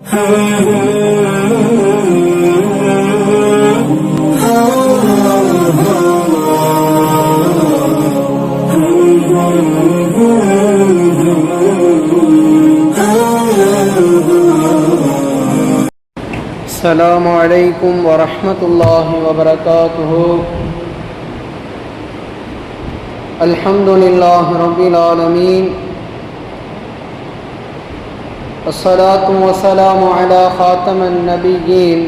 السلام عليكم ورحمة الله وبركاته. الحمد لله رب العالمين، الصلاة والسلام على خاتم النبيين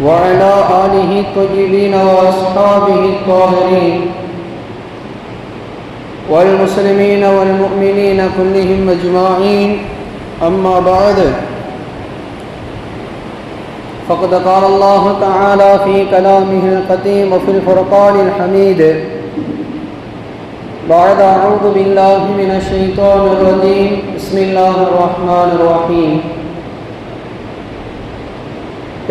وعلى آله الطيبين وأصحابه الطاهرين والمسلمين والمؤمنين كلهم أجمعين. أما بعد، فقد قال الله تعالى في كلامه القديم وفي الفرقان الحميد بعد أعوذ بالله من الشيطان الرجيم بسم الله الرحمن الرحيم.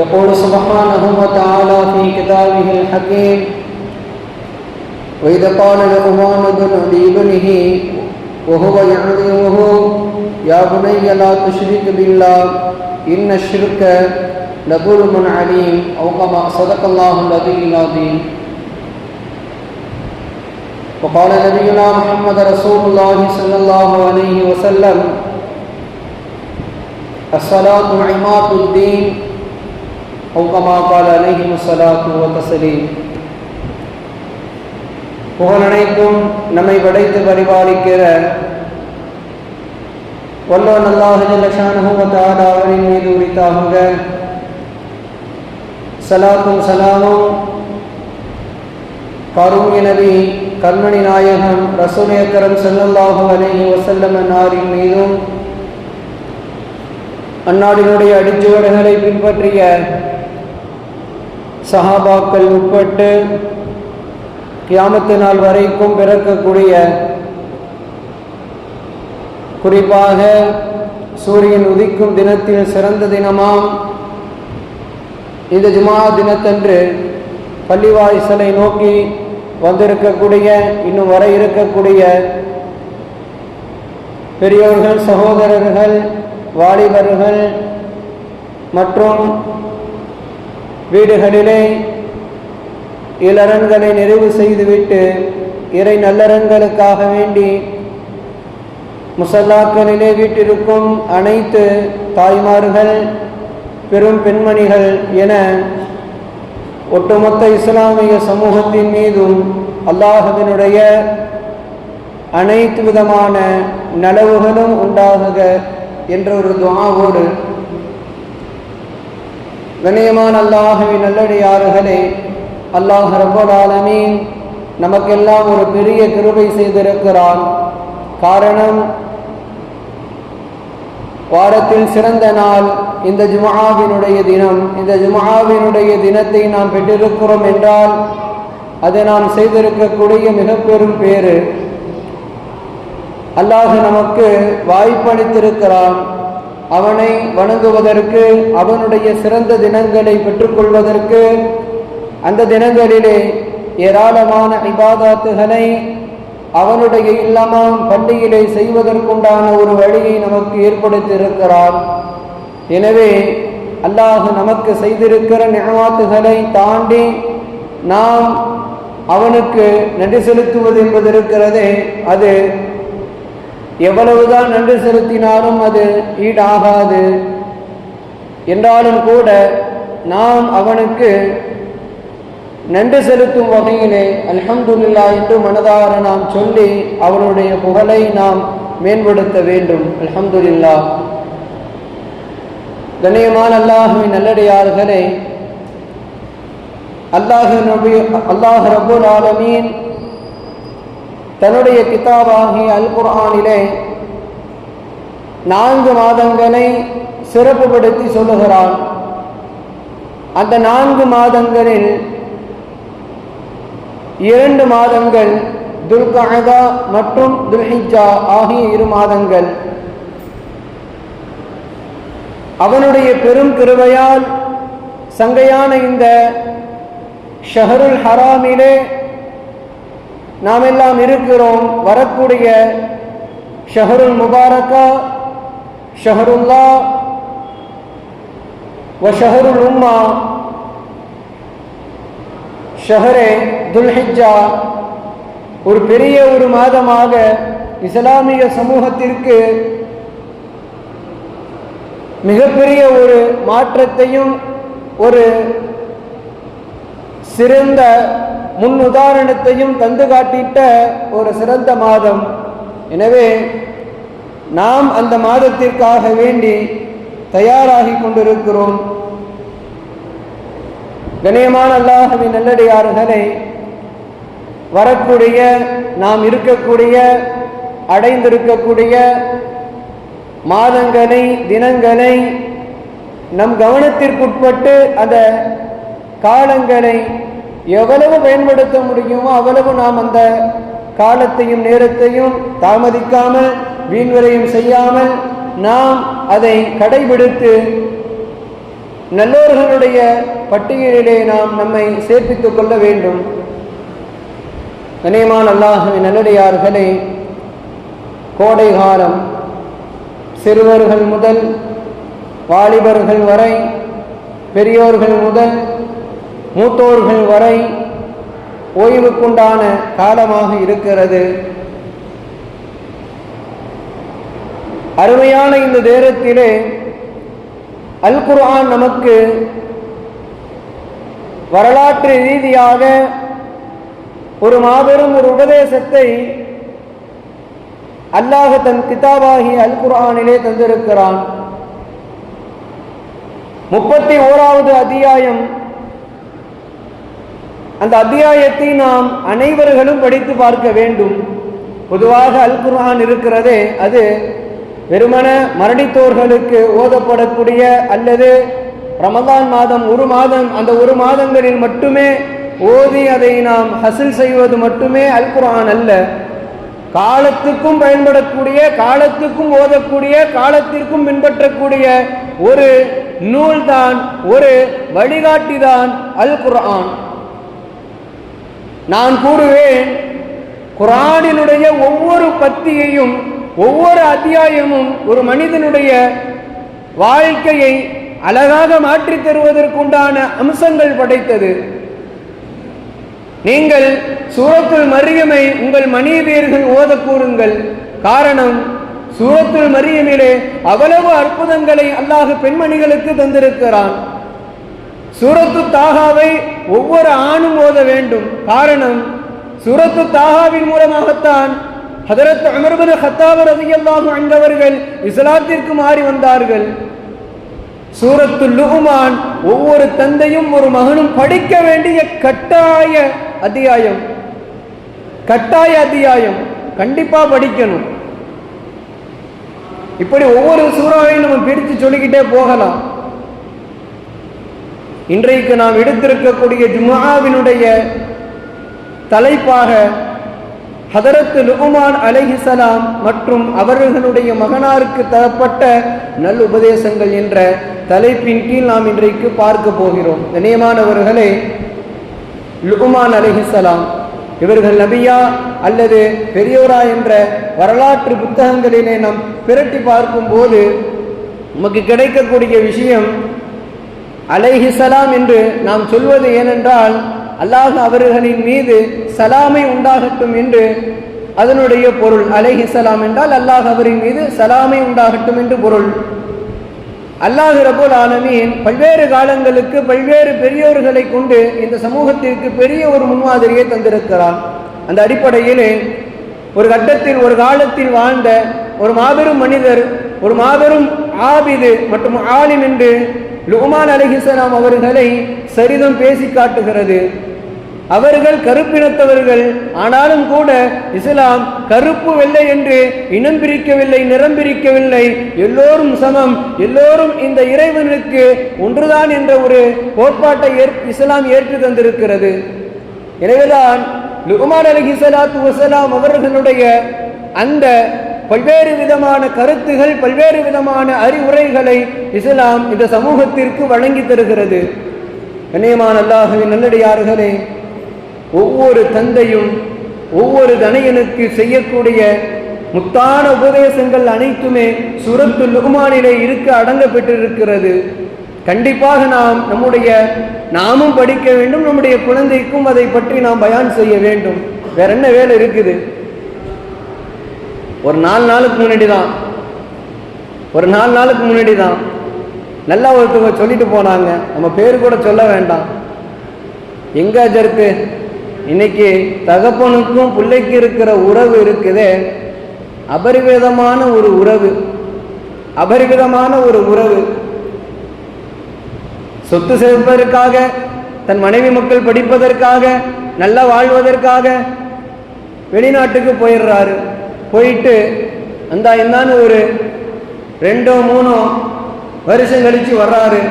يقول سبحانه وتعالى في كتابه الحكيم: وإذ قال لقمان لابنه وهو يعظه يا بني لا تشرك بالله إن الشرك لظلم عليم، أو كما صدق الله العلي العظيم. وقال نبينا محمد رسول الله صلى الله عليه وسلم: الصلاة عماد الدين، أو كما قال عليه الصلاة والتسليم. புகழனைத்தும் நம்மை படைத்து பரிபாலிக்கிற வல்லோன் அல்லாஹ் ஜல்ல ஷானஹு வ தஆலா அவரின் மீது உரித்தாகுக. ஸலாத்தும் ஸலாமும் காரூண்ய நபி கண்மணி நாயகம் ரசூல் அக்ரம் ஸல்லல்லாஹு அலைஹி வஸல்லம் அன்னாரின் மீதும் அன்னாரினுடைய அடிச்சுவடுகளை பின்பற்றிய சஹாபாக்கள் உட்பட்டு கியாமத்து நாள் வரைக்கும் பிறக்கக்கூடிய, குறிப்பாக சூரியன் உதிக்கும் தினத்தில் சிறந்த தினமாம் இந்த ஜுமா தினத்தன்று பள்ளிவாசலை நோக்கி வந்திருக்கக்கூடிய, இன்னும் வர இருக்கக்கூடிய பெரியோர்கள், சகோதரர்கள், வாலிபர்கள் மற்றும் வீடுகளிலே இளரன்களை நிறைவு செய்துவிட்டு இறை நல்லறன்களுக்காக வேண்டி முசல்லாக்களிலே வீட்டிற்கும் அனைத்து தாய்மார்கள், பெரும் பெண்மணிகள் என ஒட்டுமொத்த இஸ்லாமிய சமூகத்தின் மீதும் அல்லாஹ்வினுடைய அனைத்து விதமான நலவுகளும் உண்டாகுக என்ற ஒரு துஆவோடு, கண்ணியமான அல்லாஹ்வின் நல்லடியார்களே, அல்லாஹ் ரப்பல் ஆலமீன் நமக்கெல்லாம் ஒரு பெரிய கிருபை செய்திருக்கிறான். காரணம், வாரத்தில் சிறந்த நாள் இந்த ஜும்ஆவினுடைய தினம். இந்த ஜும்ஆவினுடைய தினத்தை நாம் பெற்றிருக்கிறோம் என்றால் அது நாம் செய்திருக்கக்கூடிய மிக பெரும் பேறு. அல்லாஹ் நமக்கு வாய்ப்பளித்திருக்கிறான். அவனை வணங்குவதற்கு, அவனுடைய சிறந்த தினங்களை பெற்றுக்கொள்வதற்கு, அந்த தினங்களிலே ஏராளமான இபாதத்துகளை அவனுடைய இல்லமாம் பள்ளியிலே செய்வதற்குண்டான ஒரு வழியை நமக்கு ஏற்படுத்தியிருக்கிறான். எனவே அல்லாஹ் நமக்கு செய்திருக்கிற நிஅமத்துகளை தாண்டி நாம் அவனுக்கு நன்றி செலுத்துவது என்பது இருக்கிறதே, அது எவ்வளவுதான் நன்றி செலுத்தினாலும் அது ஈடாகாது. என்றாலும் கூட நாம் அவனுக்கு நன்றி செலுத்தும் வகையிலே அல்ஹம்துலில்லாஹ் என்று மனதார நாம் சொல்லி அவனுடைய புகழை நாம் மேம்படுத்த வேண்டும். அல்ஹம்துலில்லாஹ். கண்ணியமான அல்லாஹ்வின் நல்லடியார்களே, அல்லாஹ் ரப்புல் ஆலமீன் தன்னுடைய கிதாபாகிய அல் குர்ஆனிலே 4 மாதங்களை சிறப்புப்படுத்தி சொல்லுகிறான். அந்த 4 மாதங்களில் 2 மாதங்கள் துல்கஅதா மற்றும் துல்ஹிஜ்ஜா ஆகிய 2 மாதங்கள் அவனுடைய பெரும் கிருபையால் சங்கையான இந்த ஷஹருல் ஹராமிலே நாம் எல்லாம் இருக்கிறோம். வரக்கூடிய ஷஹருல் முபாரக்கா ஷஹருல்லா வ ஷஹருல் உம்மா ஷஹரே துல்ஹிஜ்ஜா ஒரு பெரிய ஒரு மாதமாக இஸ்லாமிய சமூகத்திற்கு மிகப்பெரிய ஒரு மாற்றத்தையும் ஒரு சிறந்த முன் உதாரணத்தையும் தந்து காட்டிட்ட ஒரு சிறந்த மாதம். எனவே நாம் அந்த மாதத்திற்காக வேண்டி தயாராகி கொண்டிருக்கிறோம். கண்ணியமான அல்லாஹ்வின் நல்லடியார்களே, வரக்கூடிய நாம் இருக்கக்கூடிய அடைந்திருக்கக்கூடிய மாதங்களை தினங்களை நம் கவனத்திற்குட்பட்டு அந்த காலங்களை எவ்வளவு பயன்படுத்த முடியுமோ அவ்வளவு நாம் அந்த காலத்தையும் நேரத்தையும் தாமதிக்காமல் வீண்வரையும் செய்யாமல் நாம் அதை கடைபிடித்து நல்லோர்களுடைய பட்டியலிலே நாம் நம்மை சேர்ப்பித்துக் கொள்ள வேண்டும். கண்ணியமான அல்லாஹ்வின் நல்லடியார்களே, கோடை காலம் சிறுவர்கள் முதல் வாலிபர்கள் வரை, பெரியோர்கள் முதல் மூத்தோர்கள் வரை ஓய்வுக்குண்டான காலமாக இருக்கிறது. அருமையான இந்த நேரத்திலே அல் குர்ஆன் நமக்கு வரலாற்று ரீதியாக ஒரு மாபெரும் ஒரு உபதேசத்தை அல்லாஹ் தன் கிதாபாகி அல் குர்ஆனிலே தந்திருக்கிறான். 31வது அத்தியாயம். அந்த அத்தியாயத்தை நாம் அனைவர்களும் படித்து பார்க்க வேண்டும். பொதுவாக அல் குர்ஆன் இருக்கிறதே, அது வெறுமன மரணித்தோர்களுக்கு ஓதப்படக்கூடிய அல்லது ரமதான் மாதம் ஒரு மாதம் அந்த ஒரு மாதங்களில் மட்டுமே ஓதி அதை நாம் ஹசில் செய்வது மட்டுமே அல் குர்ஆன் அல்ல. காலத்துக்கும் பயன்படக்கூடிய, காலத்துக்கும் ஓதக்கூடிய, காலத்திற்கும் பின்பற்றக்கூடிய ஒரு நூல்தான், ஒரு வழிகாட்டிதான் அல் குர்ஆன். நான் கூறுவேன், குர்ஆனினுடைய ஒவ்வொரு பத்தியையும் ஒவ்வொரு அத்தியாயமும் ஒரு மனிதனுடைய வாழ்க்கையை அழகாக மாற்றி தருவதற்குண்டான அம்சங்கள் படைத்தது. நீங்கள் சூரத்துல் மரியமை உங்கள் மனைவியர்கள் ஓத கூறுங்கள். காரணம், சூரத்துல் மரியமிலே அவ்வளவு அற்புதங்களை அல்லாஹ் பெண்மணிகளுக்கு தந்திருக்கிறான். சூரத்து தாகாவை ஒவ்வொரு ஆணும் ஓத வேண்டும். காரணம், சூரத்து தாகாவின் மூலமாகத்தான் ஹதரத் உமர் இப்னு கத்தாப் ரலியல்லாஹு அன்ஹு அவர்கள் இஸ்லாத்திற்கு மாறி வந்தார்கள். சூரத்துல் லுக்மான் ஒவ்வொரு தந்தையும் ஒரு மகனும் படிக்க வேண்டிய கட்டாய அத்தியாயம். கட்டாய அத்தியாயம், கண்டிப்பா படிக்கணும். இப்படி ஒவ்வொரு சூறாவையும் நம்ம பிரித்து சொல்லிக்கிட்டே போகலாம். இன்றைக்கு நாம் எடுத்திருக்கக்கூடிய ஜும்ஆவினுடைய தலைப்பாக ஹதரத் லுக்மான் அலைஹிஸ்ஸலாம் மற்றும் அவர்களுடைய மகனாருக்கு தரப்பட்ட நல் உபதேசங்கள் என்ற தலைப்பின் கீழ் நாம் இன்றைக்கு பார்க்க போகிறோம். கண்ணியமானவர்களே, லுக்மான் அலைஹிஸ்ஸலாம் இவர்கள் நபியா அல்லது பெரியோரா என்ற வரலாற்று புத்தகங்களிலே நாம் பிரட்டி பார்க்கும் போது நமக்கு கிடைக்கக்கூடிய விஷயம், அலைஹிஸ்ஸலாம் என்று நாம் சொல்வது ஏனென்றால் அல்லாஹ் அவர்களின் மீது சலாமை உண்டாகட்டும் என்று அதனுடைய பொருள். அலைஹிஸ்ஸலாம் என்றால் அல்லாஹ் அவரின் மீது சலாமை உண்டாகட்டும் என்று பொருள். அல்லாஹ் ரப்பல் ஆலமீன் பல்வேறு காலங்களுக்கு பல்வேறு பெரியோர்களை கொண்டு இந்த சமூகத்திற்கு பெரிய ஒரு முன்மாதிரியை தந்திருக்கிறான். அந்த அடிப்படையிலே ஒரு கட்டத்தில் ஒரு காலத்தில் வாழ்ந்த ஒரு மாபெரும் மனிதர், ஒரு மாபெரும் ஆபிது மற்றும் ஆலிம் என்று லுக்மான் அலைஹிஸ்ஸலாம் அவர்களை சரிதம் பேசி காட்டுகிறது. அவர்கள் கருப்பினத்தவர்கள், ஆனாலும் கூட இஸ்லாம் கருப்பு வெள்ளை என்று இனம் பிரிக்கவில்லை, நிறம் பிரிக்கவில்லை. எல்லோரும் சமம், எல்லோரும் இந்த இறைவனுக்கு ஒன்றுதான் என்ற ஒரு கோட்பாட்டை இஸ்லாம் ஏற்று தந்திருக்கிறது. எனவேதான் லுக்மான் அலைஹிஸ்ஸலாத்து வஸலாம் அவர்களுடைய அந்த பல்வேறு விதமான கருத்துகள், பல்வேறு விதமான அறிவுரைகளை இஸ்லாம் இந்த சமூகத்திற்கு வழங்கி தருகிறது. கண்ணியமான அல்லாஹ்வின் நல்லடியார்களே, ஒவ்வொரு தந்தையும் ஒவ்வொரு தனையனுக்கு செய்யக்கூடிய முத்தான உபதேசங்கள் அனைத்துமே சூரத்துல் லுக்மானிலே இருக்க அடங்க பெற்றிருக்கிறது. கண்டிப்பாக நாமும் படிக்க வேண்டும், நம்முடைய குழந்தைக்கும் அதை பற்றி நாம் பயான் செய்ய வேண்டும். வேற என்ன வேலை இருக்குது? ஒரு 4 நாளுக்கு முன்னாடி தான் நல்லா ஒருத்தவங்க சொல்லிட்டு போனாங்க. நம்ம பேரு கூட சொல்ல வேண்டாம். எங்க அஜருக்கு இன்னைக்கு தகப்பனுக்கும் பிள்ளைக்கு இருக்கிற உறவு இருக்குதே, அபரிவிதமான ஒரு உறவு. சொத்து சேர்ப்பதற்காக, தன் மனைவி மக்கள் படிப்பதற்காக, நல்லா வாழ்வதற்காக வெளிநாட்டுக்கு போயிடுறாரு. போயிட்டு என்னன்னு ஒரு 2-3 வருஷம் கழிச்சு வர்றாரு.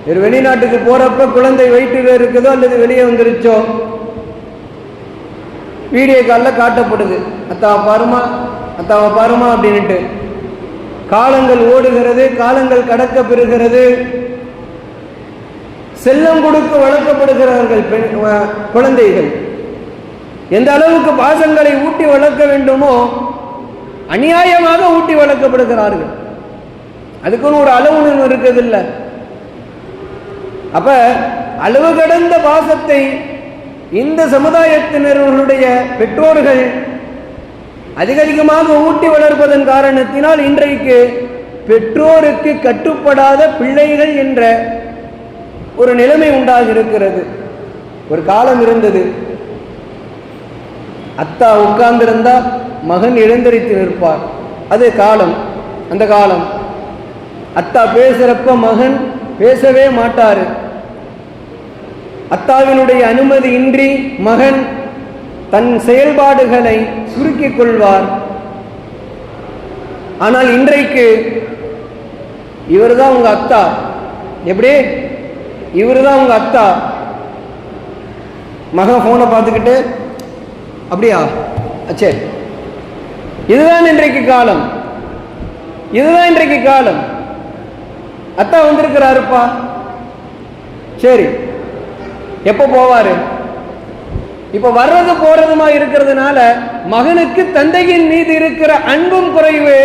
ஒரு வெளிநாட்டுக்கு போறப்ப குழந்தை வயிற்றில் இருக்குதோ அல்லது வெளியே வந்துருச்சோ, வீடியோ காலில் காட்டப்படுது, அத்தாவை பாருமா அப்படின்ட்டு. காலங்கள் ஓடுகிறது, காலங்கள் கடக்க பெறுகிறது. செல்லம் கொடுக்க வளர்க்கப்படுகிறார்கள் குழந்தைகள். எந்த அளவுக்கு பாசங்களை ஊட்டி வளர்க்க வேண்டுமோ அநியாயமாக ஊட்டி வளர்க்கப்படுகிறார்கள். அதுக்குன்னு ஒரு அளவு இருக்குது இல்லை. அப்ப அளவு கடந்த பாசத்தை இந்த சமுதாயத்தினர்களுடைய பெற்றோர்கள் அதிகமாக ஊட்டி வளர்ப்பதன் காரணத்தினால் இன்றைக்கு பெற்றோருக்கு கட்டுப்படாத பிள்ளைகள் என்ற ஒரு நிலைமை உண்டாகி இருக்கிறது. ஒரு காலம் இருந்தது, அத்தா உட்கார்ந்திருந்தா மகன் எழுந்தரித்து நிற்பார். அது காலம். அந்த காலம் அத்தா பேசுறப்ப மகன் பேசவே மாட்டாரு. அத்தாவினுடைய அனுமதி இன்றி மகன் தன் செயல்பாடுகளை சுருக்கிக் கொள்வார். ஆனால் இன்றைக்கு இவர்தான் உங்க அத்தா. எப்படி? இவருதான் உங்க அத்தா. மகன் போனை பார்த்துக்கிட்டு அப்படியா சரி, இதுதான் இன்றைக்கு காலம். அத்தா வந்திருக்கிறாருப்பா, சரி எப்ப போவாரு? இப்ப வர்றது போறதுமா இருக்கிறதுனால மகனுக்கு தந்தையின் மீது இருக்கிற அன்பும் குறைவு,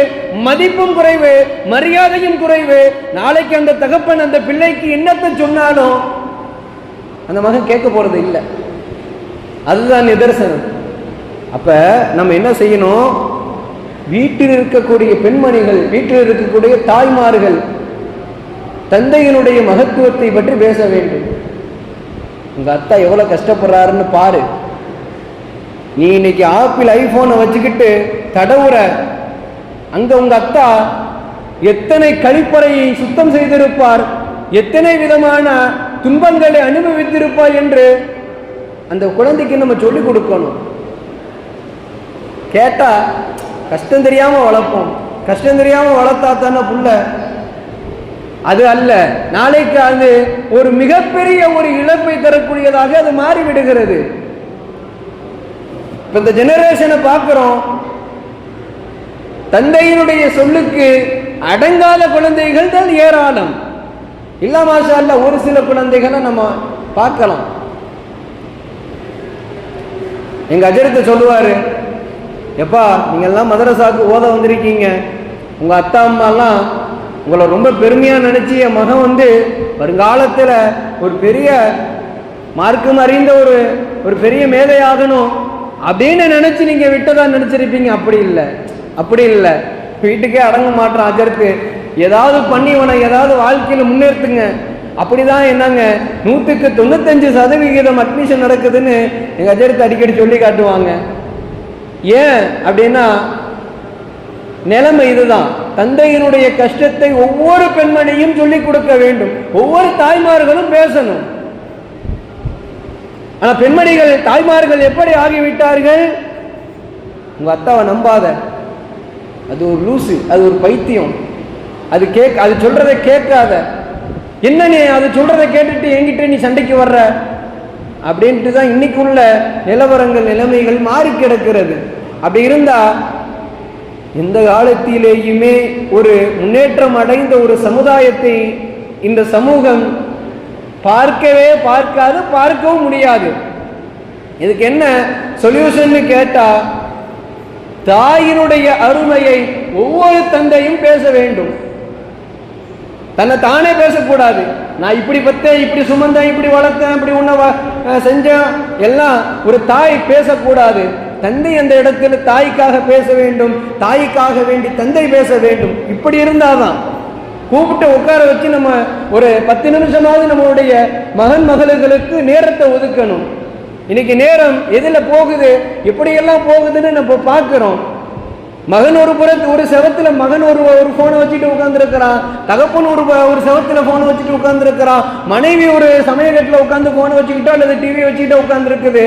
மதிப்பும் குறைவு, மரியாதையும் குறைவு. நாளைக்கு அந்த தகப்பன் அந்த பிள்ளைக்கு என்னத்தை சொன்னாலும் அந்த மகன் கேட்க போறது இல்லை. அதுதான் நிதர்சனம். அப்ப நம்ம என்ன செய்யணும்? வீட்டில் இருக்கக்கூடிய பெண்மணிகள், வீட்டில் இருக்கக்கூடிய தாய்மார்கள் தந்தையினுடைய மகத்துவத்தை பற்றி பேச வேண்டும். உங்க அத்தா எவ்வளவு கஷ்டப்படுறாருன்னு பாரு. நீ இன்னைக்கு ஆப்பிள் ஐபோனை வச்சுக்கிட்டு தடவுற, அங்க உங்க அத்தா எத்தனை கழிப்பறையை சுத்தம் செய்திருப்பார், எத்தனை விதமான துன்பங்களை அனுபவித்திருப்பார் என்று அந்த குழந்தைக்கு நம்ம சொல்லிக் கொடுக்கணும். கேட்டா கஷ்டம் தெரியாம வளர்ப்போம். கஷ்டம் தெரியாம வளர்த்தா தானே புள்ள. அது அல்ல, நாளைக்கு அது ஒரு மிகப்பெரிய ஒரு இழப்பை தரக்கூடியதாக அது மாறிவிடுகிறது. இப்ப இந்த ஜெனரேஷனை பார்க்கிறோம், தந்தையினுடைய சொல்லுக்கு அடங்காத குழந்தைகள் தான் ஏராளம். இல்ல மாஷா அல்ல, ஒரு சில குழந்தைகளை நம்ம பார்க்கலாம். எங்க அஜரத்தை சொல்லுவாரு, எப்பா நீங்கெல்லாம் மதரசாக்கு ஓத வந்திருக்கீங்க, உங்க அத்தா அம்மாலாம் உங்களை ரொம்ப பெருமையா நினைச்சு என் மகன் வருங்காலத்துல ஒரு பெரிய மார்க்கம் அறிந்த ஒரு பெரிய மேதையாகணும் அப்படின்னு நினைச்சு நீங்க விட்டதா நினைச்சிருப்பீங்க. அப்படி இல்லை. வீட்டுக்கே அடங்க மாட்டான் அஜருக்கு. ஏதாவது பண்ணி உன ஏதாவது வாழ்க்கையில முன்னேற்றுங்க. அப்படிதான் என்னங்க 100க்கு 95% அட்மிஷன் நடக்குதுன்னு எங்க அஜருக்கு அடிக்கடி சொல்லி காட்டுவாங்க. ஏன் அப்படின்னா நிலைமை இதுதான். தந்தையினுடைய கஷ்டத்தை ஒவ்வொரு பெண்மணியும் சொல்லிக் கொடுக்க வேண்டும், ஒவ்வொரு தாய்மார்களும் பேசணும். ஆனா பெண்மணிகள், தாய்மார்கள் எப்படி ஆகிவிட்டார்கள்? உங்க அத்தாவை நம்பாத, அது ஒரு லூசு, அது ஒரு பைத்தியம், அது சொல்றதை கேட்காத, என்ன நீ அது சொல்றதை கேட்டுட்டு என்கிட்ட நீ சண்டைக்கு வர்ற அப்படின்ட்டு தான் இன்னைக்கு உள்ள நிலவரங்கள், நிலைமைகள் மாறி கிடக்கிறது. அப்படி இருந்தா எந்த காலத்திலேயுமே ஒரு முன்னேற்றம் அடைந்த ஒரு சமுதாயத்தை இந்த சமூகம் பார்க்கவும் முடியாது. இதுக்கு என்ன சொல்யூஷன் கேட்டா, தாயினுடைய அருமையை ஒவ்வொரு தந்தையும் பேச வேண்டும். தன்னை தானே பேசக்கூடாது. நான் இப்படி பத்தேன், இப்படி சுமந்தேன், இப்படி வளர்த்தேன், இப்படி உன்னை செஞ்சேன் எல்லாம் ஒரு தாய் பேசக்கூடாது. தந்தை அந்த இடத்துல தாய்க்காக பேச வேண்டும், தாய்க்காக வேண்டி தந்தை பேச வேண்டும். இப்படி இருந்தாதான் கூப்பிட்டு உட்கார வச்சு நம்ம ஒரு 10 நிமிஷமாவது நம்மளுடைய மகன் மகளுக்கு நேரத்தை ஒதுக்கணும். இன்னைக்கு நேரம் எதுல போகுது, எப்படியெல்லாம் போகுதுன்னு நம்ம பார்க்கிறோம். மகன் ஒரு செவத்துல மகன் ஒரு போனை வச்சுட்டு உட்கார்ந்துருக்கிறான், தகப்பன் ஒரு செவத்துல போனை வச்சுட்டு உட்கார்ந்துருக்கிறான், மனைவி ஒரு சமயக்கட்டில் உட்கார்ந்து போனை வச்சுக்கிட்டோ அல்லது டிவி வச்சுக்கிட்டோ உட்கார்ந்துருக்குது.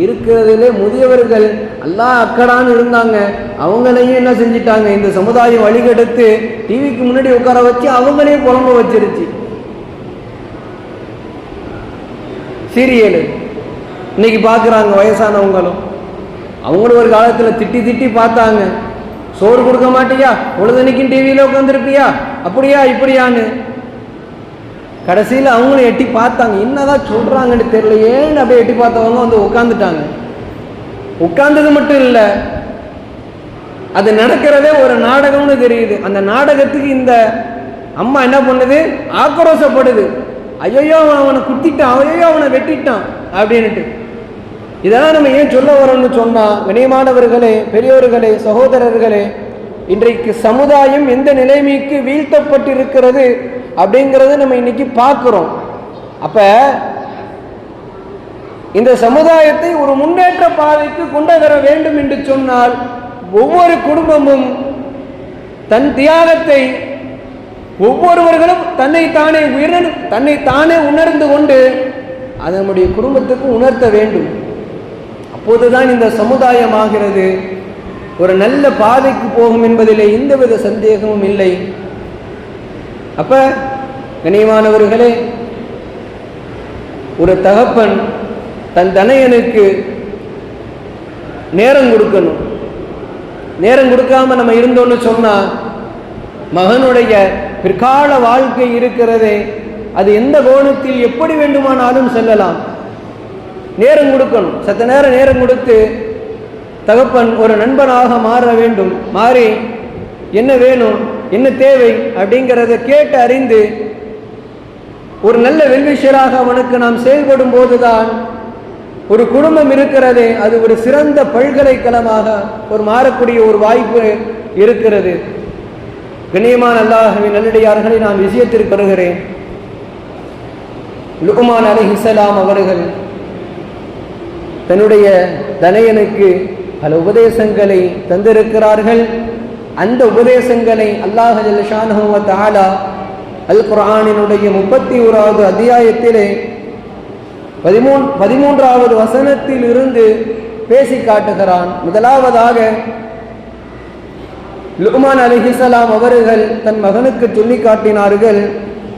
இருக்கிறதுலே முதியவர்கள் அல்லாஹ் அக்கடான்னு இருந்தாங்க, அவங்களையும் என்ன செஞ்சிட்டாங்க, இந்த சமுதாயம் வழிகெடுத்து டிவிக்கு முன்னாடி உட்கார வச்சு அவங்களையும் புலம்ப வச்சிருச்சு. சீரியல் இன்னைக்கு பார்க்குறாங்க வயசானவங்களும். அவங்களும் ஒரு காலத்தில் திட்டி திட்டி பார்த்தாங்க, சோறு கொடுக்க மாட்டியா, பொழுதுனைக்கும் டிவியில் உட்காந்துருப்பியா, அப்படியா இப்படியான்னு. கடைசியில் அவங்களும் எட்டி பார்த்தாங்க, என்னதான் சொல்கிறாங்கன்னு தெரியலையேன்னு அப்படியே எட்டி பார்த்தவங்க வந்து உட்காந்துட்டாங்க. உட்கார்ந்தது மட்டும் இல்லை, அது நடக்கிறதே ஒரு நாடகம்னு தெரியுது. அந்த நாடகத்துக்கு இந்த அம்மா என்ன பண்ணுது, ஆக்ரோஷப்படுது. ஐயோ அவனை குத்திட்டான், ஐயோ அவனை வெட்டிட்டான் அப்படின்ட்டு. இதெல்லாம் நம்ம ஏன் சொல்ல வரோம்னு சொன்னா, கண்ணியமானவர்களே, பெரியோர்களே, சகோதரர்களே, இன்றைக்கு சமுதாயம் எந்த நிலைமைக்கு வீழ்த்தப்பட்டிருக்கிறது அப்படிங்கிறத நம்ம இன்னைக்கு பார்க்கிறோம். அப்ப இந்த சமுதாயத்தை ஒரு முன்னேற்ற பாதைக்கு கொண்டு வர வேண்டும் என்று சொன்னால், ஒவ்வொரு குடும்பமும் தன் தியாகத்தை, ஒவ்வொருவர்களும் தன்னைத்தானே உணர்ந்து கொண்டு அதை நம்முடைய குடும்பத்துக்கு உணர்த்த வேண்டும். அப்போதுதான் இந்த சமுதாயம் ஆகிறது ஒரு நல்ல பாதைக்கு போகும் என்பதிலே எந்தவித சந்தேகமும் இல்லை. அப்ப கண்ணியமானவர்களே, ஒரு தகப்பன் தன் தனையனுக்கு நேரம் கொடுக்கணும். நேரம் கொடுக்காம நம்ம இருந்தோம்னு சொன்னா, மகனுடைய பிற்கால வாழ்க்கை இருக்கிறதே அது எந்த கோணத்தில் எப்படி வேண்டுமானாலும் செல்லலாம். நேரம் கொடுக்கணும். சத்த நேரம் கொடுத்து தகப்பன் ஒரு நண்பனாக மாற வேண்டும். மாறி என்ன வேணும், என்ன தேவை அப்படிங்கிறத கேட்டு அறிந்து ஒரு நல்ல வெல்விஷராக அவனுக்கு நாம் செயல்படும் போதுதான் ஒரு குடும்பம் இருக்கிறதே அது ஒரு சிறந்த பல்கலைக்கழகமாக ஒரு மாறக்கூடிய ஒரு வாய்ப்பு இருக்கிறது. கண்ணியமான அல்லாஹ்வின் நல்லடியார்களை நான் விஷயத்திற்கு வருகிறேன். லுக்மான் அலைஹிஸ்ஸலாம் அவர்கள் தன்னுடைய தனையனுக்கு பல உபதேசங்களை தந்திருக்கிறார்கள். அந்த உபதேசங்களை அல்லாஹ் ஜல்ல ஷானஹு வ தஆலா அல் குர்ஆனினுடைய 31வது அத்தியாயத்திலே 13வது வசனத்தில் இருந்து பேசி காட்டுகிறான். முதலாவதாக லுக்மான் அலைஹிஸ்ஸலாம் அவர்கள் தன் மகனுக்கு சொல்லி காட்டினார்கள்.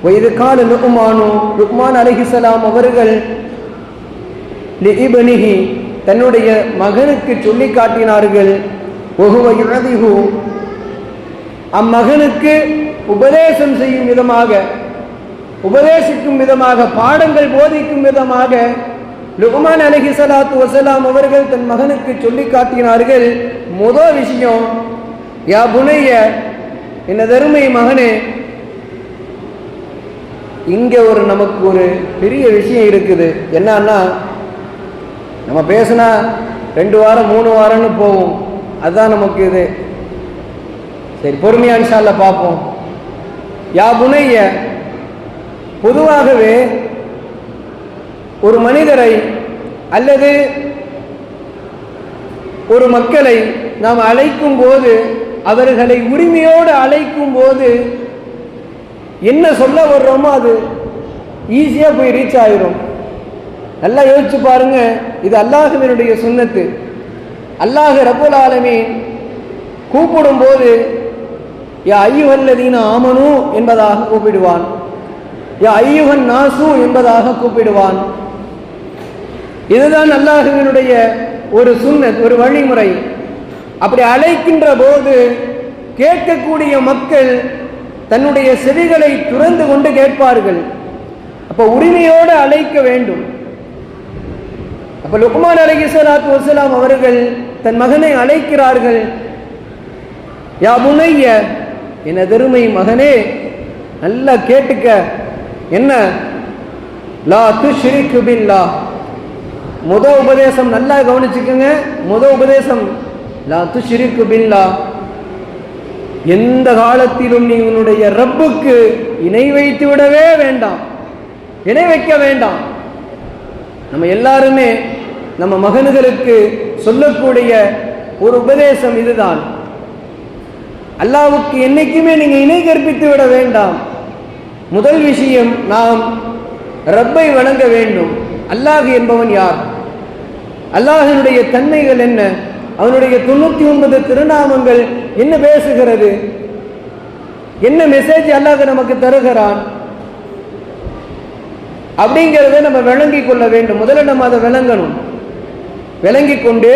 வயது கால லுக்மான் அலைஹிஸ்ஸலாம் அவர்கள் லிஇப்னிஹி தன்னுடைய மகனுக்கு சொல்லி காட்டினார்கள். வஹுவ யுஅதிஹு அம்மகனுக்கு உபதேசம் செய்யும் விதமாக, உபதேசிக்கும் விதமாக, பாடங்கள் போதிக்கும் விதமாக லுக்மான் அலைஹிஸ்ஸலாத்து வஸலாம் அவர்கள் தன் மகனுக்கு சொல்லி காட்டினார்கள். முதல் விஷயம், யா புனைய, என்ன தருமை மகனே, இங்க நமக்கு ஒரு பெரிய விஷயம் இருக்குது. என்னன்னா, நம்ம பேசினா 2 வாரம் 3 வாரம்னு போகும். அதுதான் நமக்கு இது. சரி, பொறுமையா இன்ஷா அல்லாஹ் பார்ப்போம். யா புனைய, பொதுவாகவே ஒரு மனிதரை அல்லது ஒரு மக்களை நாம் அழைக்கும் போது, அவர்களை உரிமையோடு அழைக்கும் போது என்ன சொல்ல வர்றோமோ அது ஈஸியா போய் ரீச் ஆயிரும். நல்லா யோசிச்சு பாருங்க. இது அல்லாஹ்வினுடைய சுன்னத்து. அல்லாஹ் ரப்பல் ஆலமீன் கூப்பிடும் போது யா அய்யுஹல்லதீன ஆமனு என்பதாக கூப்பிடுவான், யா அய்யுஹன் நாசு என்பதாக கூப்பிடுவான். இதுதான் அல்லாஹ்வினுடைய ஒரு சுன்னத், ஒரு வழிமுறை. அப்படி அழைக்கின்ற போது கேட்கக்கூடிய மக்கள் தன்னுடைய செவிகளை துறந்து கொண்டு கேட்பார்கள். அப்ப உரிமையோடு அழைக்க வேண்டும். அப்ப லுக்மான் அலைஹிஸ்ஸலாத்து வஸலாம் அவர்கள் தன் மகனை அழைக்கிறார்கள். யா புனைய, என் அருமை மகனே, நல்லா கேட்டுக்க. என்ன? லா துஷ்ரிக் பில்லாஹ். முத உபதேசம் நல்லா கவனிச்சுக்கோங்க. முத உபதேசம் லா துஷ்ரிக் பில்லாஹ். எந்த காலத்திலும் நீ உன்னுடைய ரப்புக்கு இணை வைத்து விடவே வேண்டாம், இணை வைக்க வேண்டாம். நம்ம எல்லாருமே நம்ம மகன்களுக்கு சொல்லக்கூடிய ஒரு உபதேசம் இதுதான். அல்லாஹ்வுக்கு என்னைக்குமே நீங்க இணை கற்பித்து விட வேண்டாம். முதல் விஷயம், நாம் ரப்பை வணங்க வேண்டும். அல்லாஹ் என்பவன் யார்? அல்லாஹ்வினுடைய தன்மைகள் என்ன? அவனுடைய 99 திருநாமங்கள் என்ன பேசுகிறது? என்ன மெசேஜ் அல்லாஹ் நமக்கு தருகிறான் அப்படிங்கிறத நம்ம விளங்கிக் கொள்ள வேண்டும். முதல்ல நம்ம அதை விளங்கணும். விளங்கி கொண்டு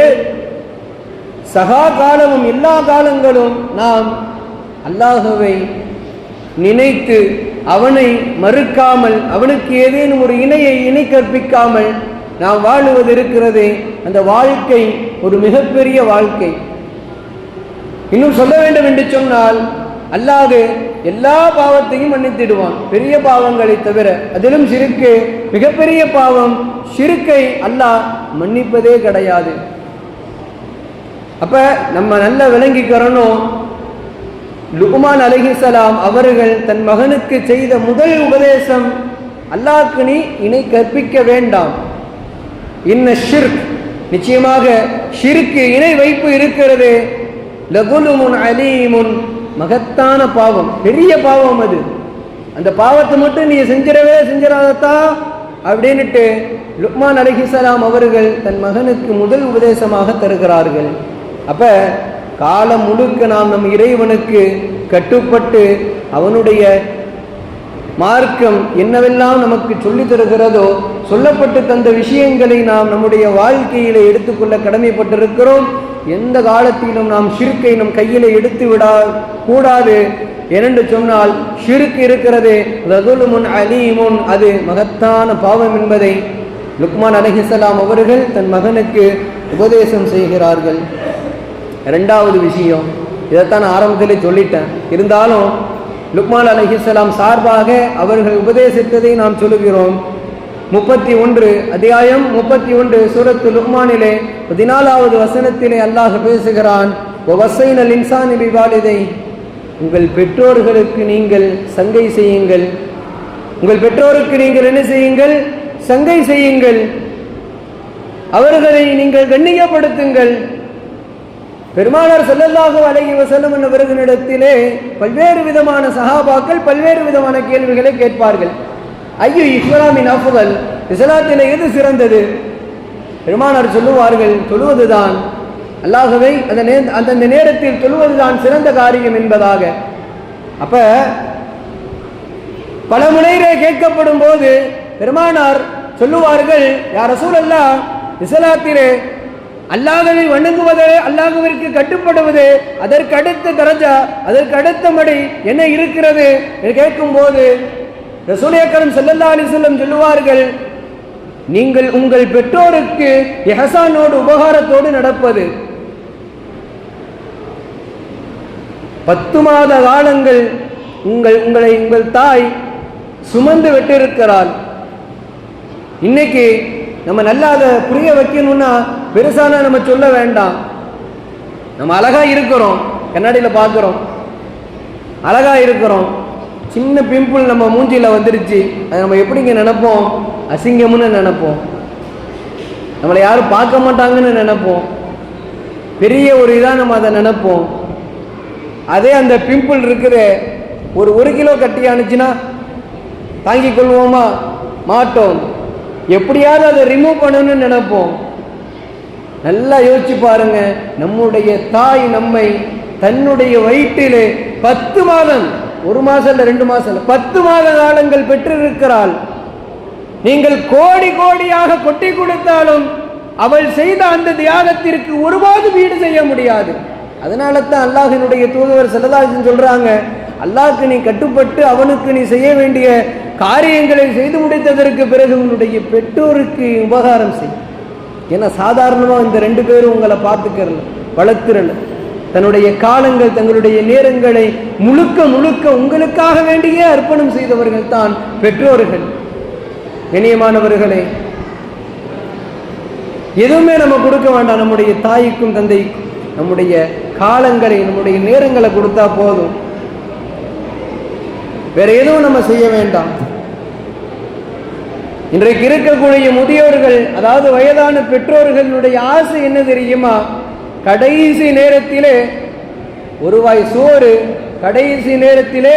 சகா காலமும் எல்லா காலங்களும் நாம் அல்லாஹ்வை நினைத்து அவனை மறுக்காமல், அவனுக்கு ஏதேனும் ஒரு இணை கற்பிக்காமல் நாம் வாழுவது இருக்கிறது. அந்த வாழ்க்கை ஒரு மிகப்பெரிய வாழ்க்கை. இன்னும் சொல்ல வேண்டும் என்று சொன்னால், அல்லாஹ் எல்லா பாவத்தையும் மன்னித்திடுவான், பெரிய பாவங்களை தவிர. அதிலும் ஷிர்க்கு மிகப்பெரிய பாவம். ஷிர்க்கை அல்லாஹ் மன்னிப்பதே கிடையாது. அப்ப நம்ம நல்ல விளங்கிக்கிறோம். லுக்மான் அலைஹிஸ்ஸலாம் அவர்கள் தன் மகனுக்கு செய்த முதல் உபதேசம், அல்லாஹ்க்கு நீ இணை கற்பிக்க வேண்டாம். இன்ன ஷிர்க், நிச்சயமாக ஷிர்க்கு இணை வைப்பு இருக்கிறது, லகுலுமுன் அலீமுன், மகத்தான பாவம், பெரிய பாவம் அது. அந்த பாவத்தை மட்டும் நீ செஞ்சிடாதத்தா அப்படின்னுட்டு லுக்மான் அலைஹிஸ்ஸலாம் அவர்கள் தன் மகனுக்கு முதல் உபதேசமாக தருகிறார்கள். அப்ப காலம் முழுக்க நாம் நம் இறைவனுக்கு கட்டுப்பட்டு அவனுடைய மார்க்கம் என்னவெல்லாம் நமக்கு சொல்லி தருகிறதோ, சொல்லப்பட்டு தந்த விஷயங்களை நாம் நம்முடைய வாழ்க்கையிலே எடுத்துக்கொள்ள கடமைப்பட்டிருக்கிறோம். எந்த காலத்திலும் நாம் ஷிர்க்கை நம் கையில எடுத்து விடா கூடாது. ஏனென்று சொன்னால் ஷிர்க் இருக்கிறது லகுலுமுன் அலீமுன், அது மகத்தான பாவம் என்பதை லுக்மான் அலைஹிஸ்ஸலாம் அவர்கள் தன் மகனுக்கு உபதேசம் செய்கிறார்கள். இரண்டாவது விஷயம், இதைத்தான் ஆரம்பத்திலே சொல்லிட்டேன், இருந்தாலும் லுக்மான் அலைஹிஸ்ஸலாம் சார்பாக அவர்கள் உபதேசித்ததை நாம் சொல்லுகிறோம். 31 அத்தியாயம் 31 சூரத்து லுக்மானிலே 14வது வசனத்திலே அல்லாஹ் பேசுகிறான். வஸைனல் இன்சானி பிவாலிதை, உங்கள் பெற்றோர்களுக்கு நீங்கள் சங்கை செய்யுங்கள். உங்கள் பெற்றோருக்கு நீங்கள் என்ன செய்யுங்கள்? சங்கை செய்யுங்கள். அவர்களை நீங்கள் கண்ணியப்படுத்துங்கள். பெருமானார் ஸல்லல்லாஹு அலைஹி வஸல்லம் அவர்களிடத்திலே பல்வேறு விதமான சஹாபாக்கள் பல்வேறு விதமான கேள்விகளை கேட்பார்கள். ஐயோ இஸ்லாமின் அஃதல், இஸ்லாத்திலே எது சிறந்தது? பெருமானார் சொல்லுவார்கள், தொழுவதுதான். அல்லாஹ்வை அந்த நேரத்தில் தொழுவதுதான் சிறந்த காரியம் என்பதாக. அப்ப பல முறையிலே கேட்கப்படும் போது பெருமானார் சொல்லுவார்கள், யா ரசூலல்லாஹ், இஸ்லாத்திலே அல்லாஹ்வை வணங்குவது, அல்லாஹ்விற்கு கட்டுப்படுவது, அதற்கு அடுத்த தரஜா, அதற்கு அடுத்த மடி என்ன இருக்கிறது என்று கேட்கும் போது ரசூல் அக்ரம் ஸல்லல்லாஹு அலைஹி வஸல்லம் சொல்லுவார்கள், நீங்கள் உங்கள் பெற்றோருக்கு இஹ்சானோடு உபகாரத்தோடு நடப்பது. 10 மாத காலங்கள் உங்களை உங்கள் தாய் சுமந்து விட்டிருக்கிறாள். இன்னைக்கு நம்ம நல்லா அதை புரிய வைக்கணும்னா பெருசான நம்ம சொல்ல வேண்டாம். நம்ம அழகா இருக்கிறோம், கண்ணாடியில் பார்க்குறோம், அழகா இருக்கிறோம். சின்ன பிம்பிள் நம்ம மூஞ்சியில் வந்துருச்சு, அதை நம்ம எப்படிங்க நினைப்போம்? அசிங்கம்னு நினைப்போம். நம்மளை யாரும் பார்க்க மாட்டாங்கன்னு நினைப்போம். பெரிய ஒரு இதாக நம்ம அதை நினைப்போம். அதே அந்த பிம்பிள் இருக்கிற ஒரு 1 கிலோ கட்டியானுச்சுன்னா தாங்கிக் கொள்வோமா? மாட்டோம். எப்படியாவது அதை ரிமூவ் பண்ணணும்னு நினைப்போம். நல்லா யோசிச்சு பாருங்க, நம்முடைய தாய் நம்மை தன்னுடைய வயிற்றிலே 10 மாதம், 1 மாசம் இல்ல 2 மாசம் இல்ல 10 மாத காலங்கள் பெற்றிருக்கிறாள். நீங்கள் கோடி கோடியாக கொட்டி கொடுத்தாலும் அவள் செய்த அந்த தியாகத்திற்கு ஒருபாடு வீடு செய்ய முடியாது. அதனால தான் அல்லாஹ்வினுடைய தூதுவர் ஸல்லல்லாஹு அலைஹி வஸல்லம் சொல்றாங்க, அல்லாஹ்க்கு நீ கட்டுப்பட்டு அவனுக்கு நீ செய்ய வேண்டிய காரியங்களை செய்து முடித்ததற்கு பிறகு உன்னுடைய பெற்றோருக்கு உபகாரம் செய். ஏன்னா சாதாரணமாக இந்த 2 பேரும் உங்களை பார்த்துக்கிறல, வளர்த்துறல. தன்னுடைய காலங்கள், தங்களுடைய நேரங்களை முழுக்க முழுக்க உங்களுக்காக வேண்டியே அர்ப்பணம் செய்தவர்கள் தான் பெற்றோர்கள். இனியமானவர்களே, எதுவுமே நம்ம கொடுக்க வேண்டாம். நம்முடைய தாய்க்கும் தந்தைக்கும் நம்முடைய காலங்களை, நம்முடைய நேரங்களை கொடுத்தா போதும். வேற எதுவும் நம்ம செய்ய வேண்டாம். இன்றைக்கு இருக்கக்கூடிய முதியோர்கள், அதாவது வயதான பெற்றோர்களுடைய ஆசை என்ன தெரியுமா? கடைசி நேரத்திலே ஒருவாய் சோறு, கடைசி நேரத்திலே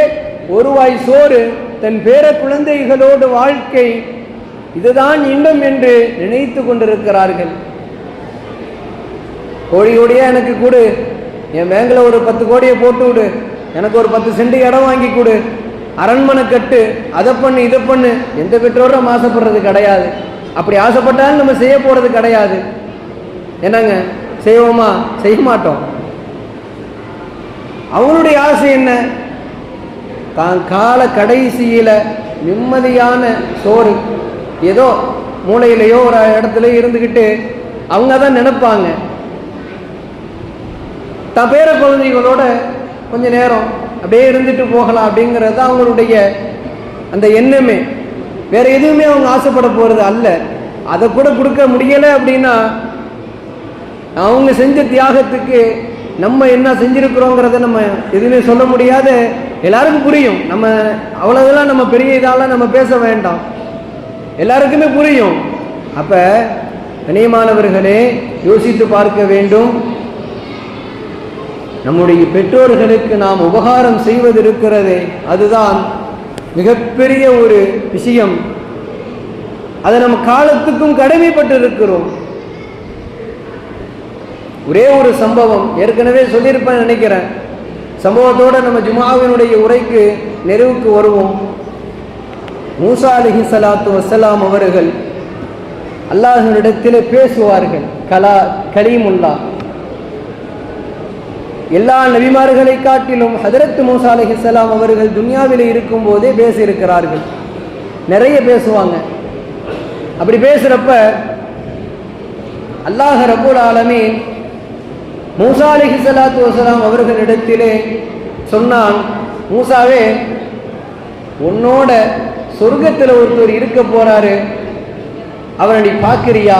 ஒருவாய் சோறு, தன் பேர குழந்தைகளோடு வாழ்க்கை, இதுதான் இன்பம் என்று நினைத்து கொண்டிருக்கிறார்கள். கோடியோடையா எனக்கு கொடு, என் பேங்கில் ஒரு 10 கோடியை போட்டு விடு, எனக்கு ஒரு 10 சென்ட் இடம் வாங்கி கொடு, அரண்மனை கட்டு, அதை பண்ணு இதை பண்ணு. எந்த பெற்றோரும் ஆசைப்படுறது கிடையாது. அப்படி ஆசைப்பட்டாலும் நம்ம செய்ய போறது கிடையாது. என்னங்க செய்வோமா? செய்ய மாட்டோம். அவங்களுடைய ஆசை என்ன? தான் கால கடைசியில நிம்மதியான சோறு, ஏதோ மூளையிலையோ ஒரு இடத்துல இருந்துக்கிட்டு அவங்க தான் நினைப்பாங்க, தான் பேர குழந்தைகளோட கொஞ்ச நேரம் அப்படியே இருந்துட்டு போகலாம் அப்படிங்கிறது தான் அவங்களுடைய அந்த எண்ணமே. வேற எதுவுமே அவங்க ஆசைப்பட போறது அல்ல. அதை கூட கொடுக்க முடியலை அப்படின்னா அவங்க செஞ்ச தியாகத்துக்கு நம்ம என்ன செஞ்சிருக்கிறோங்கிறத நம்ம எதுவுமே சொல்ல முடியாத, எல்லாருக்கும் புரியும். நம்ம அவ்வளவுதெல்லாம் நம்ம பெரிய இதெல்லாம் நம்ம பேச வேண்டாம், எல்லாருக்குமே புரியும். அப்ப கண்ணியமானவர்களே, யோசித்து பார்க்க வேண்டும். நம்முடைய பெற்றோர்களுக்கு நாம் உபகாரம் செய்வது இருக்கிறதே, அதுதான் மிகப்பெரிய ஒரு விஷயம். அதை நம்ம காலத்துக்கும் கடமைப்பட்டு இருக்கிறோம். ஒரே ஒரு சம்பவம் ஏற்கனவே சொல்லியிருப்பேன் நினைக்கிறேன். சம்பவத்தோட நம்ம ஜுமாவினுடைய உரைக்கு நிறைவுக்கு வருவோம். மூசா அலைஹிஸ்ஸலாத்து வஸ்ஸலாம் அவர்கள் அல்லாஹ்விடத்தில் பேசுவார்கள். கலீமுல்லா. எல்லா நபிமார்களை காட்டிலும் ஹதரத் மூசா அலைஹிஸ்ஸலாம் அவர்கள் துன்யாவில் இருக்கும் போதே பேசியிருக்கிறார்கள். நிறைய பேசுவாங்க. அப்படி பேசுறப்ப அல்லாஹ் ரப்பூல் ஆலமீன் மூசா அலைஹிஸ்ஸலாத்து வஸ்ஸலாம் அவர்களிடத்திலே சொன்னான், மூசாவே, உன்னோட சொர்க்கத்தில் ஒருத்தர் இருக்க போறாரு, அவரை நீ பார்க்கிறியா?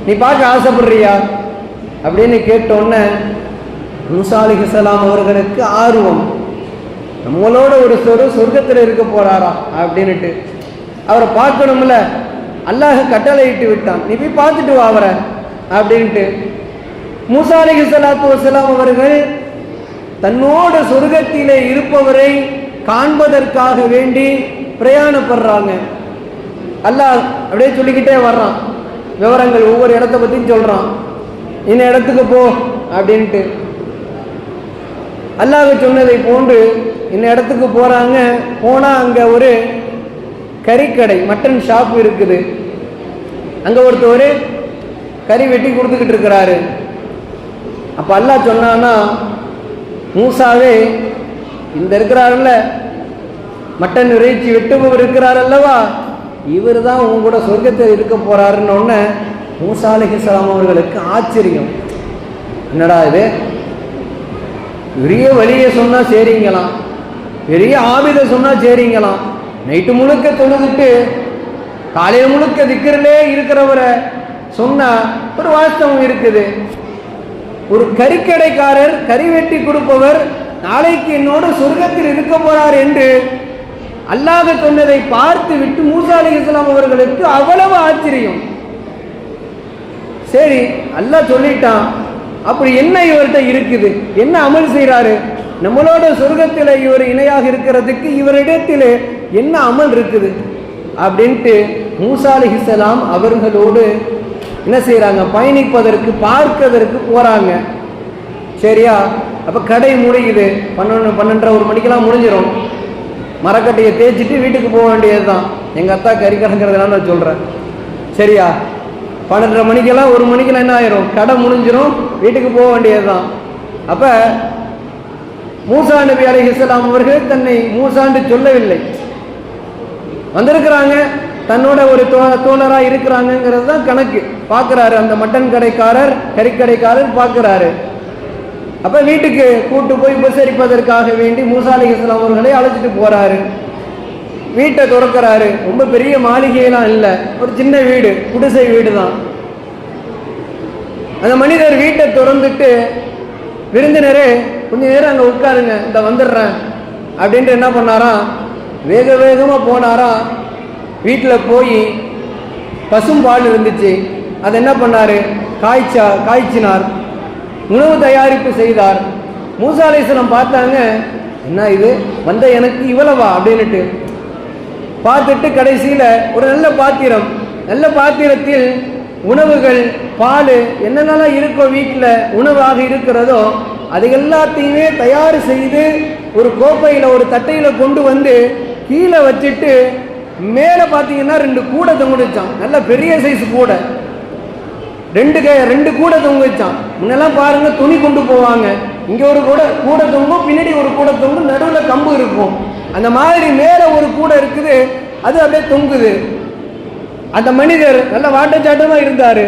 நீ பார்க்க ஆசைப்படுறியா அப்படின்னு கேட்டோன்னே மூசா அலைஹிஸ்ஸலாம் அவர்களுக்கு ஆர்வம், நம்மளோட ஒரு சொர்க்கத்தில் இருக்க போறாரா அப்படின்னுட்டு. அவரை பார்க்கணும்ல, அல்லாஹ் கட்டளையிட்டு விட்டான், நீ போய் பார்த்துட்டு வா அவரை அப்படின்ட்டு. மூசா அலைஹிஸ்ஸலாத்து வஸ்ஸலாம் அவர்கள் தன்னோட சொர்க்கத்திலே இருப்பவரை காண்பதற்காக வேண்டி பிரயாணப்படுறாங்க. அல்லாஹ் அப்படியே சொல்லிக்கிட்டே வர்றான், விவரங்கள் ஒவ்வொரு இடத்த பற்றியும் சொல்றான். இந்த இடத்துக்கு போ அப்படின்ட்டு அல்லாஹ் சொன்னதை போன்று இந்த இடத்துக்கு போறாங்க. போனா அங்க ஒரு கறிக்கடை, மட்டன் ஷாப் இருக்குது. அங்க ஒருத்தர் கறி வெட்டி கொடுத்துக்கிட்டு இருக்கிறாரு. அப்ப அல்லாஹ் சொன்னான்னா, மூசாவே, இந்த இருக்கிறாருல்ல மட்டன் இறைச்சி வெட்டுபவர் இருக்கிறார் அல்லவா, இவர் தான் உங்க கூட சொர்க்கத்தில் இருக்க போறாருன்னு மூசா அலைஹிஸ்ஸலாம் அவர்களுக்கு ஆச்சரியம். என்னடா இது, பெரிய வழியை சொன்னா சரிங்களாம், பெரிய ஆபித சொன்னா சரிங்களாம், நைட்டு முழுக்க தொழுதுட்டு காலையில் முழுக்க திக்கிரிலே இருக்கிறவரை சொன்னா ஒரு வாஸ்தவம் இருக்குது. ஒரு கறிக்கடைக்காரர், கறி வெட்டி கொடுப்பவர் நாளைக்கு என்னோட சொர்க்கத்தில் இருக்க போறார் என்று அல்லாஹ் சொன்னதை பார்த்து விட்டு மூசா அலைஹிஸ்ஸலாம் அவர்களுக்கு அவ்வளவு ஆச்சரியம். சரி, அல்லாஹ் சொல்லிட்டான், அப்படி என்ன இவர்கிட்ட இருக்குது, என்ன அமல் செய்யறாரு, நம்மளோட சொர்க்கத்தில் இவர் இணையாக இருக்கிறதுக்கு இவரிடத்தில் என்ன அமல் இருக்குது அப்படின்ட்டு மூசா அலைஹிஸ்ஸலாம் அவர்களோடு என்ன செய்யறாங்க, பயணிப்பதற்கு, பார்ப்பதற்கு போறாங்க. சரியா? அப்ப கடை முடியுது. 12:30 மணிக்கெல்லாம் முடிஞ்சிடும். மரக்கட்டையை தேய்ச்சிட்டு வீட்டுக்கு போக வேண்டியதுதான். எங்க அத்தா கறி கடைங்கிறதுனால நான் சொல்றேன். சரியா? 12:30 மணிக்கெல்லாம் 1 மணிக்கெல்லாம் என்ன ஆயிரும், கடை முடிஞ்சிடும், வீட்டுக்கு போக வேண்டியதுதான். அப்ப மூசா நபி அலைஹிஸ்ஸலாம் அவர்கள் தன்னை மூசான்னு சொல்லவில்லை. வந்திருக்கிறாங்க, தன்னோட ஒரு தோழரா இருக்கிறாங்கிறது தான் கணக்கு. பார்க்கிறாரு அந்த மட்டன் கடைக்காரர், கறிக்கடைக்காரர் பார்க்கிறாரு. அப்ப வீட்டுக்கு கூட்டு போய் உபசரிப்பதற்காக வேண்டி மூசா அலைஹிஸ்ஸலாம் அவர்களை அழைச்சிட்டு போறாரு. வீட்டை திறக்கிறாரு. ரொம்ப பெரிய மாளிகையெல்லாம் இல்லை, ஒரு சின்ன வீடு, குடிசை வீடு தான். அந்த மனிதர் வீட்டை திறந்துட்டு, விருந்தினரே கொஞ்ச நேரம் அங்கே உட்காருங்க, இந்த வந்துடுறேன் அப்படின்ட்டு என்ன பண்ணாராம், வேக வேகமாக போனாராம். வீட்டில் போய் பசும்பால் இருந்துச்சு, அதை என்ன பண்ணாரு, காய்ச்சினார், உணவு தயாரிப்பு செய்தார். மூசா அலைஹிஸ்ஸலாம் பார்த்தாங்க, என்ன இது வந்த எனக்கு இவ்வளவா அப்படின்னுட்டு பார்த்துட்டு கடைசியில் ஒரு நல்ல பாத்திரத்தில் உணவுகள், பால், என்னென்னலாம் இருக்கோ வீட்டில் உணவாக இருக்கிறதோ அது எல்லாத்தையுமே தயார் செய்து ஒரு கோப்பையில் ஒரு தட்டையில் கொண்டு வந்து கீழே வச்சுட்டு மேலே பார்த்தீங்கன்னா 2 கூடை தொங்குச்சான். நல்ல பெரிய சைஸ் கூடை, 2 கூடை தொங்குச்சான். முன்னெல்லாம் பாருங்க துணி கொண்டு போவாங்க, இங்கே ஒரு கூடை தொங்கும், பின்னாடி ஒரு கூடை தொங்கும், நடுவில் கம்பு இருக்கும். அந்த மாதிரி மேலே ஒரு கூடை இருக்குது, அது அப்படியே தொங்குது. அந்த மனிதர் நல்ல வாட்டச்சாட்டமாக இருந்தார்.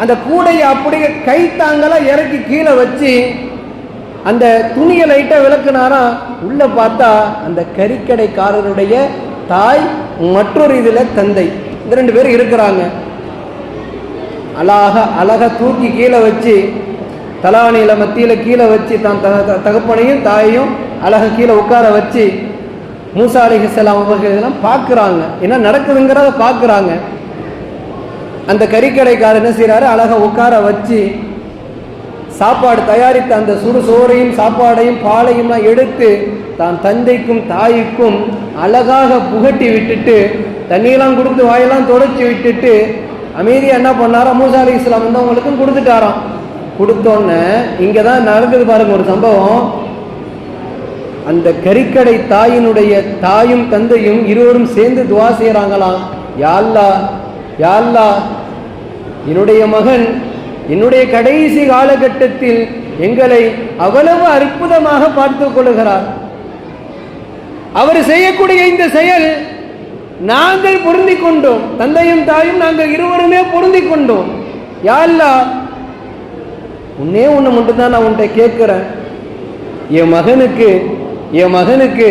அந்த கூடையை அப்படியே கைத்தாங்கலாம் இறக்கி கீழே வச்சு அந்த துணியை லைட்டாக விளக்குனாராம். உள்ள பார்த்தா அந்த கறிக்கடைக்காரருடைய தாய், மற்றொரு இதில் தந்தை, இந்த 2 பேர் இருக்கிறாங்க. அழகா தூக்கி கீழே வச்சு, தலானியில மத்தியில் கீழே வச்சு, தான் தகப்பனையும் தாயையும் அழகா கீழே உட்கார வச்சு மூசா அலைஹிஸ்ஸலாம் அவர்கள் இதெல்லாம் பார்க்குறாங்க, என்ன நடக்குதுங்கிறத பார்க்குறாங்க. அந்த கறிக்கடைக்காரர் என்ன செய்கிறாரு, அழகா உட்கார வச்சு சாப்பாடு தயாரித்த அந்த சுடுசோறையும் சாப்பாடையும் பாலையும்லாம் எடுத்து தான் தந்தைக்கும் தாய்க்கும் அழகாக புகட்டி விட்டுட்டு, தண்ணியெல்லாம் கொடுத்து வாயெல்லாம் தொடச்சி விட்டுட்டு அமைதியாக என்ன பண்ணாரா, மூசா அலைஹிஸ்ஸலாம் வந்து அவங்களுக்கும் கொடுத்துட்டாராம். கொடுத்தோன்னே இங்கே தான் நடக்குது பாருங்க ஒரு சம்பவம். அந்த கறிக்கடை தாயினுடைய தாயும் தந்தையும் இருவரும் சேர்ந்து துவா செய்கிறாங்களாம். யா அல்லாஹ், என்னுடைய மகன் என்னுடைய கடைசி காலகட்டத்தில் எங்களை அவ்வளவு அற்புதமாக பார்த்து கொள்கிறார். அவர் செய்யக்கூடிய இந்த செயல் நாங்கள் பொருந்தி கொண்டோம், தந்தையும் தாயும் நாங்கள் இருவருமே பொருந்தி கொண்டோம். யா அல்லாஹ், உன்னே ஒன்று மட்டும்தான் நான் உன்கிட்ட கேட்கிறேன், என் மகனுக்கு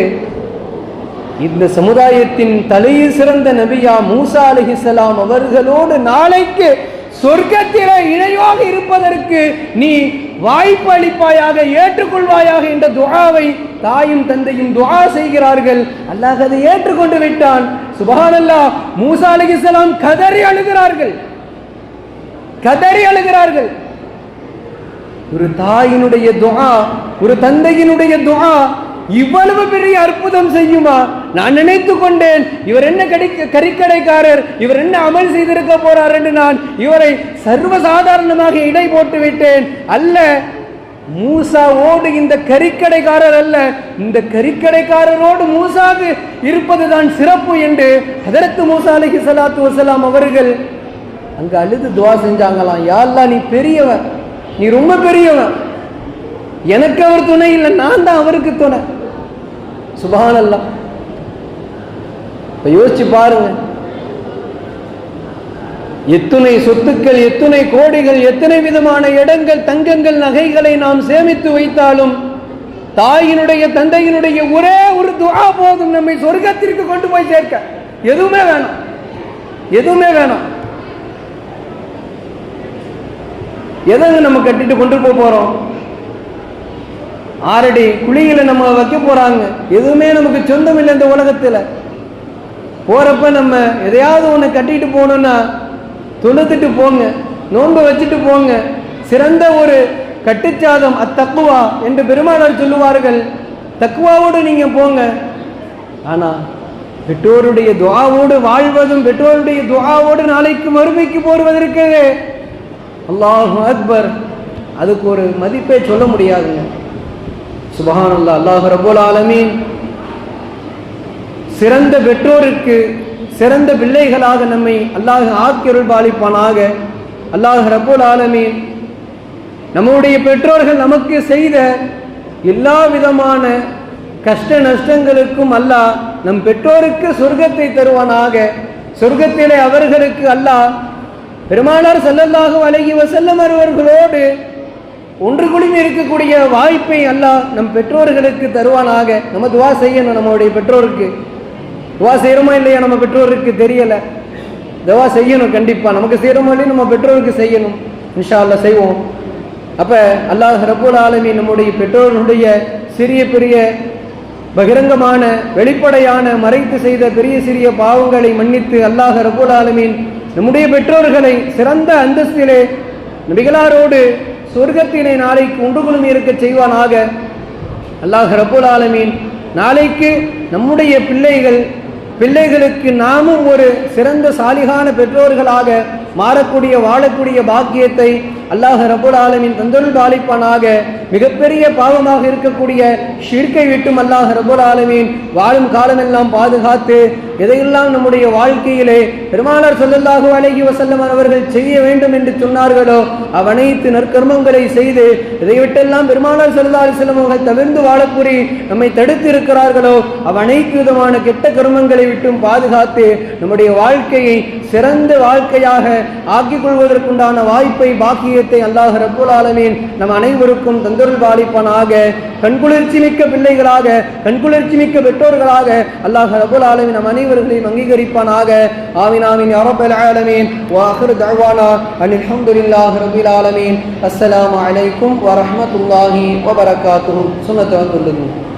இந்த சமுதாயத்தின் தலையில் சிறந்த நபியா மூசா அலைஹிஸ்ஸலாம் அவர்களோடு நாளைக்கு சொர்க்கத்திலே இணையாக இருப்பதற்கு நீ வாய்ப்பு அளிப்பாயாக, ஏற்றுக்கொள்வாயாக என்ற துஆவை தாயும் தந்தையும் துஆ செய்கிறார்கள். அல்லாஹ் அதை ஏற்றுக்கொண்டு விட்டான். சுப்ஹானல்லாஹ், மூசா அலைஹிஸ்ஸலாம் கதறி அழுகிறார்கள். ஒரு தாயினுடைய துஆ, ஒரு தந்தையினுடைய துஆ இவ்வளவு பெரிய அற்புதம் செய்யுமா? நான் நினைத்து கொண்டேன், இவர் என்ன கறிக்கடைக்காரர், இவர் என்ன அமல் செய்திருக்க போறார் என்று நான் இவரை சர்வசாதாரணமாக இடை போட்டு விட்டேன். அல்ல, மூசாவோடு இந்த கறிக்கடைக்காரர் அல்ல, இந்த கறிக்கடைக்காரரோடு மூசாவுக்கு இருப்பதுதான் சிறப்பு என்று ஹதரத் மூசா அலைஹிஸ்ஸலாத்து வஸலாம் அவர்கள் அங்க அழுது துஆ செஞ்சாங்களாம். யா அல்லாஹ், நீ பெரியவன், நீ ரொம்ப பெரியவன், எனக்கு அவர் துணை இல்லை, நான் தான் அவருக்கு துணை. சுப்ஹானல்லாஹ். இப்ப யோசிச்சு பாருங்க, எத்துணை சொத்துக்கள், எத்துணை கோடிகள், எத்தனை விதமான இடங்கள், தங்கங்கள், நகைகளை நாம் சேமித்து வைத்தாலும் தாயினுடைய தந்தையினுடைய ஒரே ஒரு துஆ போதும் நம்மை சொர்க்கத்திற்கு கொண்டு போய் சேர்க்க. எதுவுமே வேணாம். எதங்க நம்ம கட்டிட்டு கொண்டு போறோம்? 6 அடி குழியில நம்ம வைக்க போறாங்க. எதுவுமே நமக்கு சொந்தம் இல்லை இந்த உலகத்துல. போறப்ப நம்ம எதையாவது ஒன்று கட்டிட்டு போகணும்னா தொழுதுட்டு போங்க, நோன்பு வச்சுட்டு போங்க. சிறந்த ஒரு கட்டுச்சாதம் அத்தக்குவா என்று பெருமானார் சொல்லுவார்கள். தக்குவாவோடு நீங்க போங்க. ஆனா பெற்றோருடைய துஆவோடு வாழ்வதும், பெற்றோருடைய துஆவோடு நாளைக்கு மறுமைக்கு போடுவதற்கு, அல்லாஹு அக்பர், அதுக்கு ஒரு மதிப்பே சொல்ல முடியாதுங்க. சுப்ஹானல்லாஹ். அல்லாஹ் ரப்பல் ஆலமீன் சிறந்த பெற்றோருக்கு சிறந்த பிள்ளைகளாக நம்மை அல்லாஹ் ஆக்கியருள் பாலிப்பானாக. அல்லாஹ் ரப்பல் ஆலமீன் நம்முடைய பெற்றோர்கள் நமக்கு செய்த எல்லா விதமான கஷ்ட நஷ்டங்களுக்கும் அல்லாஹ் நம் பெற்றோருக்கு சொர்க்கத்தை தருவானாக. சொர்க்கத்திலே அவர்களுக்கு அல்லாஹ் பெருமானார் ஸல்லல்லாஹு அலைஹி வஸல்லம் அவர்களோடு ஒன்று குழுமி இருக்கக்கூடிய வாய்ப்பை அல்லாஹ் நம் பெற்றோர்களுக்கு தருவானாக. நம்ம துவா செய்யணும், நம்மளுடைய பெற்றோருக்கு துவா செய்யறோமா இல்லையா நம்ம பெற்றோருக்கு தெரியல, துவா செய்யணும் கண்டிப்பா. நமக்கு செய்யறோமா இல்லையா நம்ம பெற்றோருக்கு செய்யணும், இன்ஷா அல்லாஹ் செய்வோம். அப்ப அல்லாஹ் ரப்பல் ஆலமீன் நம்முடைய பெற்றோர்களுடைய சிறிய பெரிய பகிரங்கமான வெளிப்படையான மறைத்து செய்த பெரிய சிறிய பாவங்களை மன்னித்து அல்லாஹ் ரப்பல் ஆலமீன் நம்முடைய பெற்றோர்களை சிறந்த அந்தஸ்திலே நபிகளாரோடு சொர்க்கத்திலே நாளைக்கு ஒன்று குழுமி இருக்க செய்வானாக. அல்லாஹ் ரப்பல் ஆலமீன் நாளைக்கு நம்முடைய பிள்ளைகளுக்கு நாமும் ஒரு சிறந்த சாலிகான பெற்றோர்களாக மாறக்கூடிய வாழக்கூடிய பாக்கியத்தை அல்லாஹ் ரப்பல் ஆலமீன் தந்தருள் பாலிப்பானாக. மிகப்பெரிய பாவமாக இருக்கக்கூடிய ஷிர்கை விட்டும் அல்லாஹ் ரப்பல் ஆலமீன் வாழும் காலமெல்லாம் பாதுகாத்து எதையெல்லாம் நம்முடைய வாழ்க்கையிலே பெருமானார் ஸல்லல்லாஹு அலைஹி வஸல்லம் அவர்கள் செய்ய வேண்டும் என்று சொன்னார்களோ அனைத்து நற்கர்மங்களை செய்து இதை விட்டெல்லாம் பெருமானார் ஸல்லல்லாஹு அலைஹி வஸல்லம் அவர்கள் தவிர்த்து வாழக்கூடிய நம்மை தடுத்து இருக்கிறார்களோ அனைத்து விதமான கெட்ட கர்மங்களை விட்டும் பாதுகாத்து நம்முடைய வாழ்க்கையை சிறந்த வாழ்க்கையாக ஆக்கிக் கொள்வதற்குண்டான வாய்ப்பை பாக்கியத்தை அல்லாஹ் ரப்பல் ஆலமீன் நம் அனைவருக்கும் தந்தருள் பாலிப்பானாக. கண்குளிர்ச்சி மிக்க பிள்ளைகளாக, கண்குளிர்ச்சி மிக்க பெற்றோர்களாக அல்லாஹ் ரப்பல் ஆலமீன் நம் அனைவர்களையும் அங்கீகரிப்பானாக. ஆமீன் ஆமீன் யா ரப்பல் ஆலமீன். வ ஆகிரு தஅவானா அனில் ஹம்துலில்லாஹி ரப்பில் ஆலமீன். அஸ்ஸலாமு அலைக்கும் வ ரஹ்மத்துல்லாஹி வ பரகாத்துஹு. சுன்னத்துல்